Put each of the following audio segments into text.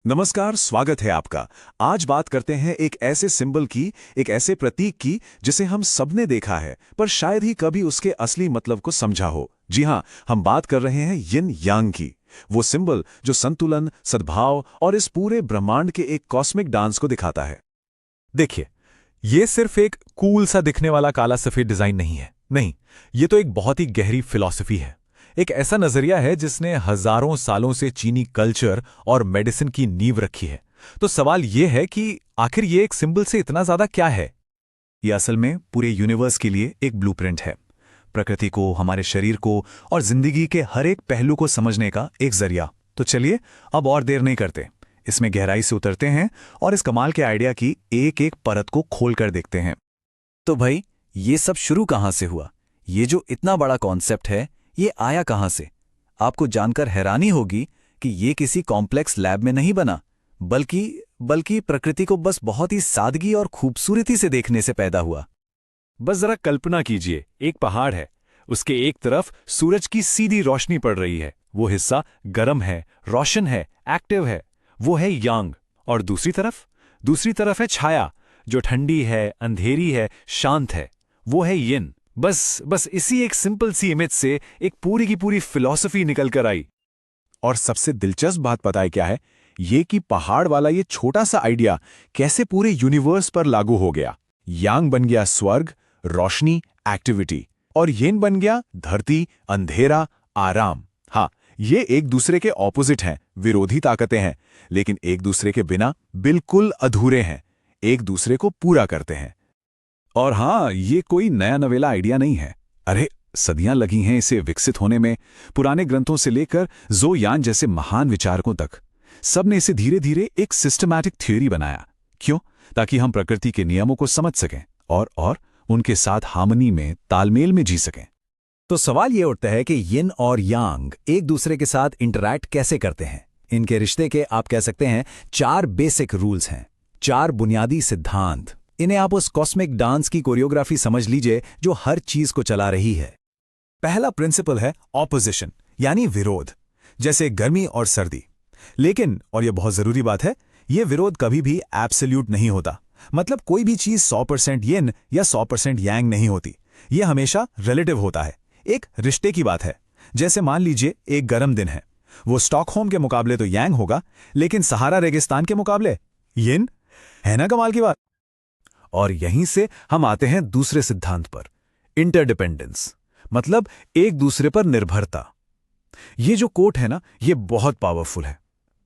नमस्कार, स्वागत है आपका। आज बात करते हैं एक ऐसे सिंबल की, एक ऐसे प्रतीक की जिसे हम सबने देखा है, पर शायद ही कभी उसके असली मतलब को समझा हो। जी हाँ, हम बात कर रहे हैं यिन यांग की। वो सिंबल जो संतुलन, सद्भाव और इस पूरे ब्रह्मांड के एक कॉस्मिक डांस को दिखाता है। देखिए, ये सिर्फ एक कूल सा दिखने वाला काला सफेद डिजाइन नहीं है। नहीं, ये तो एक बहुत ही गहरी फिलॉसफी है। एक ऐसा नजरिया है जिसने हजारों सालों से चीनी कल्चर और मेडिसिन की नींव रखी है। तो सवाल ये है कि आखिर ये एक सिंबल से इतना ज्यादा क्या है? ये असल में पूरे यूनिवर्स के लिए एक ब्लूप्रिंट है। प्रकृति को, हमारे शरीर को और जिंदगी के हर एक पहलू को समझने का एक जरिया। तो चलिए अब और देर नहीं करते, इसमें गहराई से उतरते हैं और इस कमाल के आइडिया की एक एक परत को खोल कर देखते हैं। तो भाई, ये सब शुरू कहाँ से हुआ? ये जो इतना बड़ा कॉन्सेप्ट है, ये आया कहाँ से? आपको जानकर हैरानी होगी कि ये किसी कॉम्प्लेक्स लैब में नहीं बना, बल्कि प्रकृति को बस बहुत ही सादगी और खूबसूरती से देखने से पैदा हुआ। बस जरा कल्पना कीजिए, एक पहाड़ है, उसके एक तरफ सूरज की सीधी रोशनी पड़ रही है। वो हिस्सा गर्म है, रोशन है, एक्टिव है, वो है यांग। और दूसरी तरफ है छाया, जो ठंडी है, अंधेरी है, शांत है, वो है यिन। बस इसी एक सिंपल सी इमेज से एक पूरी की पूरी फिलॉसफी निकल कर आई। और सबसे दिलचस्प बात पता है क्या है? ये कि पहाड़ वाला ये छोटा सा आइडिया कैसे पूरे यूनिवर्स पर लागू हो गया। यांग बन गया स्वर्ग, रोशनी, एक्टिविटी, और यिन बन गया धरती, अंधेरा, आराम। हाँ, ये एक दूसरे के ऑपोजिट हैं, विरोधी ताकतें हैं, लेकिन एक दूसरे के बिना बिल्कुल अधूरे हैं, एक दूसरे को पूरा करते हैं। और हाँ, ये कोई नया नवेला आइडिया नहीं है। अरे, सदियां लगी हैं इसे विकसित होने में। पुराने ग्रंथों से लेकर ज़ो यान जैसे महान विचारकों तक सबने इसे धीरे धीरे एक सिस्टमैटिक थ्योरी बनाया। क्यों? ताकि हम प्रकृति के नियमों को समझ सकें और उनके साथ हार्मनी में, तालमेल में जी सकें। तो सवाल ये उठता है कि यिन और यांग एक दूसरे के साथ इंटरैक्ट कैसे करते हैं? इनके रिश्ते के आप कह सकते हैं 4 बेसिक रूल्स हैं, 4 बुनियादी सिद्धांत। इन्हें आप उस कॉस्मिक डांस की कोरियोग्राफी समझ लीजिए जो हर चीज को चला रही है। पहला प्रिंसिपल है ऑपोजिशन, यानी विरोध, जैसे गर्मी और सर्दी। लेकिन, और यह बहुत जरूरी बात है, यह विरोध कभी भी एब्सोल्यूट नहीं होता। मतलब कोई भी चीज 100% यिन या 100% यांग नहीं होती। यह हमेशा रिलेटिव होता है, एक रिश्ते की बात है। जैसे मान लीजिए एक गर्म दिन है, वो स्टॉकहोम के मुकाबले तो यांग होगा, लेकिन सहारा रेगिस्तान के मुकाबले यिन। है ना कमाल की बात? और यहीं से हम आते हैं दूसरे सिद्धांत पर, इंटरडिपेंडेंस, मतलब एक दूसरे पर निर्भरता। ये जो कोट है ना, ये बहुत पावरफुल है।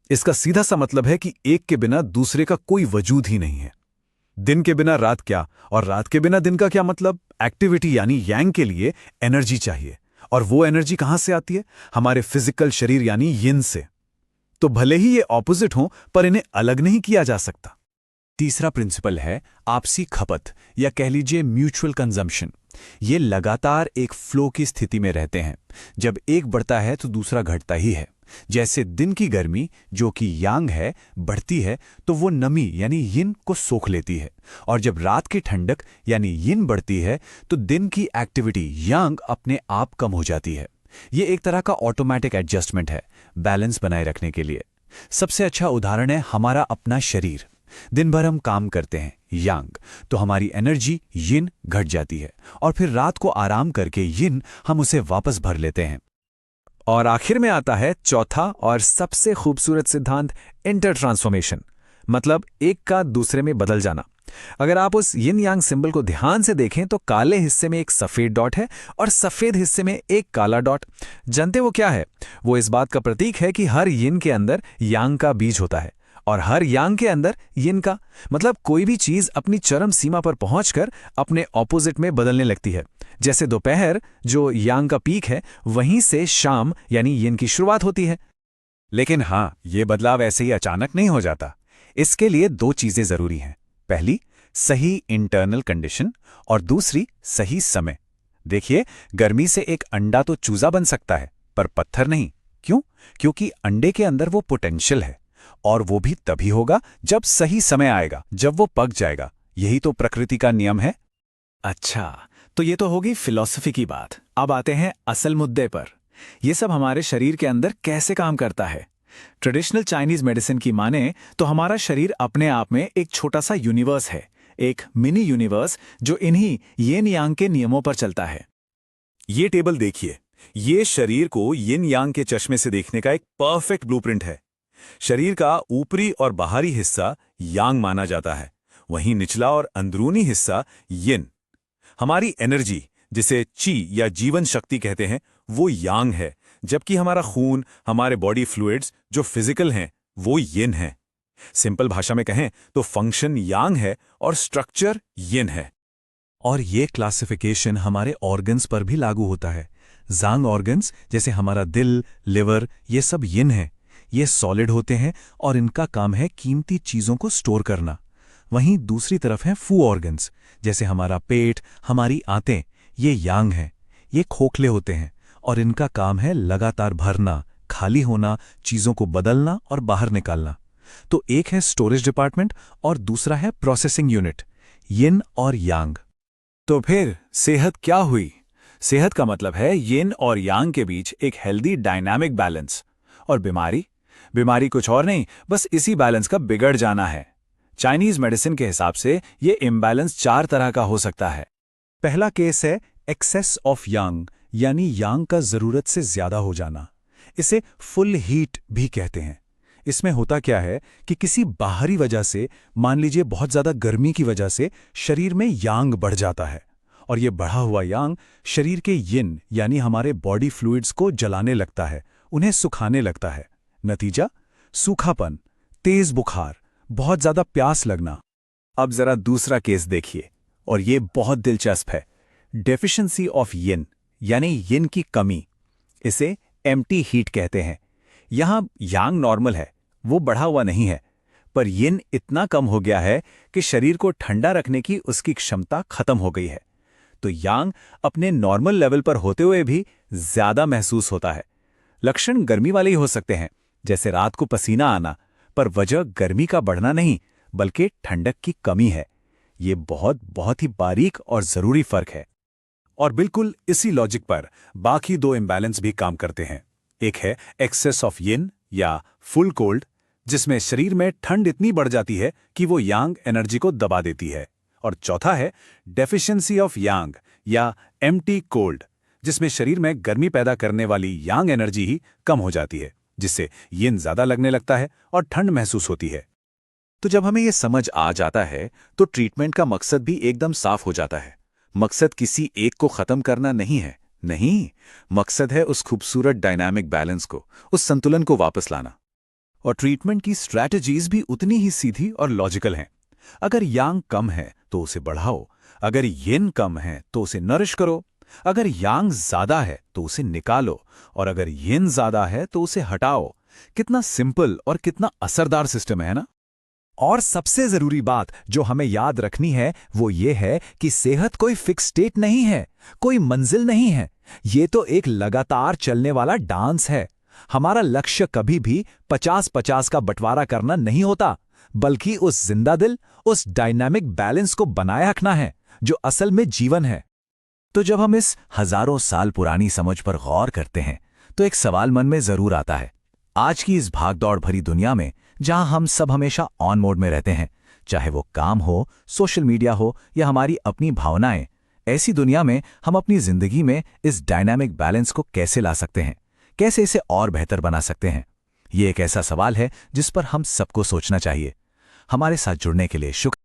इसका सीधा सा मतलब है कि एक के बिना दूसरे का कोई वजूद ही नहीं है। दिन के बिना रात क्या, और रात के बिना दिन का क्या? मतलब एक्टिविटी यानी यांग के लिए एनर्जी चाहिए, और वो एनर्जी कहां से आती है? हमारे फिजिकल शरीर यानी यिन से। तो भले ही ये ऑपोजिट हों, पर इन्हें अलग नहीं किया जा सकता। तीसरा प्रिंसिपल है आपसी खपत, या कह लीजिए म्यूचुअल कंजम्पशन। ये लगातार एक फ्लो की स्थिति में रहते हैं। जब एक बढ़ता है तो दूसरा घटता ही है। जैसे दिन की गर्मी, जो कि यांग है, बढ़ती है तो वो नमी यानी यिन को सोख लेती है, और जब रात की ठंडक यानी यिन बढ़ती है तो दिन की एक्टिविटी यांग अपने आप कम हो जाती है। ये एक तरह का ऑटोमेटिक एडजस्टमेंट है, बैलेंस बनाए रखने के लिए। सबसे अच्छा उदाहरण है हमारा अपना शरीर। दिन भर हम काम करते हैं यांग, तो हमारी एनर्जी यिन घट जाती है, और फिर रात को आराम करके यिन हम उसे वापस भर लेते हैं। और आखिर में आता है चौथा और सबसे खूबसूरत सिद्धांत, इंटर ट्रांसफॉर्मेशन, मतलब एक का दूसरे में बदल जाना। अगर आप उस यिन यांग सिंबल को ध्यान से देखें तो काले हिस्से में एक सफेद डॉट है और सफेद हिस्से में एक काला डॉट। जानते वो क्या है? वो इस बात का प्रतीक है कि हर यिन के अंदर यांग का बीज होता है, और हर यांग के अंदर यिन का। मतलब कोई भी चीज अपनी चरम सीमा पर पहुंचकर अपने ऑपोजिट में बदलने लगती है। जैसे दोपहर जो यांग का पीक है, वहीं से शाम यानी यिन की शुरुआत होती है। लेकिन हाँ, ये बदलाव ऐसे ही अचानक नहीं हो जाता। इसके लिए 2 चीजें जरूरी हैं। पहली, सही इंटरनल कंडीशन, और दूसरी, सही समय। देखिए, गर्मी से एक अंडा तो चूजा बन सकता है, पर पत्थर नहीं। क्यों? क्योंकि अंडे के अंदर वो पोटेंशियल है, और वो भी तभी होगा जब सही समय आएगा, जब वो पक जाएगा। यही तो प्रकृति का नियम है। अच्छा, तो ये तो होगी फिलॉसफी की बात। अब आते हैं असल मुद्दे पर। ये सब हमारे शरीर के अंदर कैसे काम करता है? ट्रेडिशनल चाइनीज मेडिसिन की माने तो हमारा शरीर अपने आप में एक छोटा सा यूनिवर्स है, एक मिनी यूनिवर्स जो इन्हीं येन यांग के नियमों पर चलता है। ये टेबल देखिए, ये शरीर को यिन यांग के चश्मे से देखने का एक परफेक्ट ब्लूप्रिंट है। शरीर का ऊपरी और बाहरी हिस्सा यांग माना जाता है, वहीं निचला और अंदरूनी हिस्सा यिन। हमारी एनर्जी, जिसे ची या जीवन शक्ति कहते हैं, वो यांग है, जबकि हमारा खून, हमारे बॉडी फ्लूइड्स जो फिजिकल हैं, वो यिन है। सिंपल भाषा में कहें तो फंक्शन यांग है और स्ट्रक्चर यिन है। और ये क्लासिफिकेशन हमारे ऑर्गन्स पर भी लागू होता है। जांग ऑर्गन्स जैसे हमारा दिल, लिवर, ये सब यिन है। ये सॉलिड होते हैं और इनका काम है कीमती चीजों को स्टोर करना। वहीं दूसरी तरफ हैं फू ऑर्गन्स, जैसे हमारा पेट, हमारी आंतें, ये यांग हैं। ये खोखले होते हैं और इनका काम है लगातार भरना, खाली होना, चीजों को बदलना और बाहर निकालना। तो एक है स्टोरेज डिपार्टमेंट और दूसरा है प्रोसेसिंग यूनिट, यिन और यांग। तो फिर सेहत क्या हुई? सेहत का मतलब है यिन और यांग के बीच एक हेल्दी डायनामिक बैलेंस। और बीमारी कुछ और नहीं, बस इसी बैलेंस का बिगड़ जाना है। चाइनीज मेडिसिन के हिसाब से ये इम्बैलेंस 4 तरह का हो सकता है। पहला केस है एक्सेस ऑफ यांग, यानी यांग का जरूरत से ज्यादा हो जाना। इसे फुल हीट भी कहते हैं। इसमें होता क्या है कि किसी बाहरी वजह से, मान लीजिए बहुत ज्यादा गर्मी की वजह से, शरीर में यांग बढ़ जाता है और ये बढ़ा हुआ यांग शरीर के यिन यानी हमारे बॉडी फ्लूइड्स को जलाने लगता है, उन्हें सुखाने लगता है। नतीजा सूखापन, तेज बुखार, बहुत ज्यादा प्यास लगना। अब जरा दूसरा केस देखिए, और ये बहुत दिलचस्प है। डेफिशिएंसी ऑफ यिन यानी यिन की कमी। इसे एम्प्टी हीट कहते हैं। यहां यांग नॉर्मल है, वो बढ़ा हुआ नहीं है, पर यिन इतना कम हो गया है कि शरीर को ठंडा रखने की उसकी क्षमता खत्म हो गई है। तो यांग अपने नॉर्मल लेवल पर होते हुए भी ज्यादा महसूस होता है। लक्षण गर्मी वाले ही हो सकते हैं, जैसे रात को पसीना आना, पर वजह गर्मी का बढ़ना नहीं बल्कि ठंडक की कमी है। ये बहुत ही बारीक और जरूरी फर्क है। और बिल्कुल इसी लॉजिक पर बाकी 2 इम्बैलेंस भी काम करते हैं। एक है एक्सेस ऑफ यिन या फुल कोल्ड, जिसमें शरीर में ठंड इतनी बढ़ जाती है कि वो यांग एनर्जी को दबा देती है। और चौथा है डेफिशिएंसी ऑफ यांग या एम्प्टी कोल्ड, जिसमें शरीर में गर्मी पैदा करने वाली यांग एनर्जी ही कम हो जाती है, जिससे यिन ज्यादा लगने लगता है और ठंड महसूस होती है। तो जब हमें यह समझ आ जाता है तो ट्रीटमेंट का मकसद भी एकदम साफ हो जाता है। मकसद किसी एक को खत्म करना नहीं है, नहीं, मकसद है उस खूबसूरत डायनामिक बैलेंस को, उस संतुलन को वापस लाना। और ट्रीटमेंट की स्ट्रैटेजीज भी उतनी ही सीधी और लॉजिकल हैं। अगर यांग कम है तो उसे बढ़ाओ, अगर यिन कम है तो उसे नरिश करो, अगर यांग ज्यादा है तो उसे निकालो, और अगर यिन ज्यादा है तो उसे हटाओ। कितना सिंपल और कितना असरदार सिस्टम है ना? और सबसे जरूरी बात जो हमें याद रखनी है वो ये है कि सेहत कोई फिक्स स्टेट नहीं है, कोई मंजिल नहीं है। ये तो एक लगातार चलने वाला डांस है। हमारा लक्ष्य कभी भी 50-50 का बंटवारा करना नहीं होता, बल्कि उस जिंदा दिल, उस डायनामिक बैलेंस को बनाए रखना है जो असल में जीवन है। तो जब हम इस हजारों साल पुरानी समझ पर गौर करते हैं तो एक सवाल मन में जरूर आता है। आज की इस भागदौड़ भरी दुनिया में जहां हम सब हमेशा ऑन मोड में रहते हैं, चाहे वो काम हो, सोशल मीडिया हो या हमारी अपनी भावनाएं, ऐसी दुनिया में हम अपनी जिंदगी में इस डायनामिक बैलेंस को कैसे ला सकते हैं, कैसे इसे और बेहतर बना सकते हैं? ये एक ऐसा सवाल है जिस पर हम सबको सोचना चाहिए। हमारे साथ जुड़ने के लिए शुक्रिया।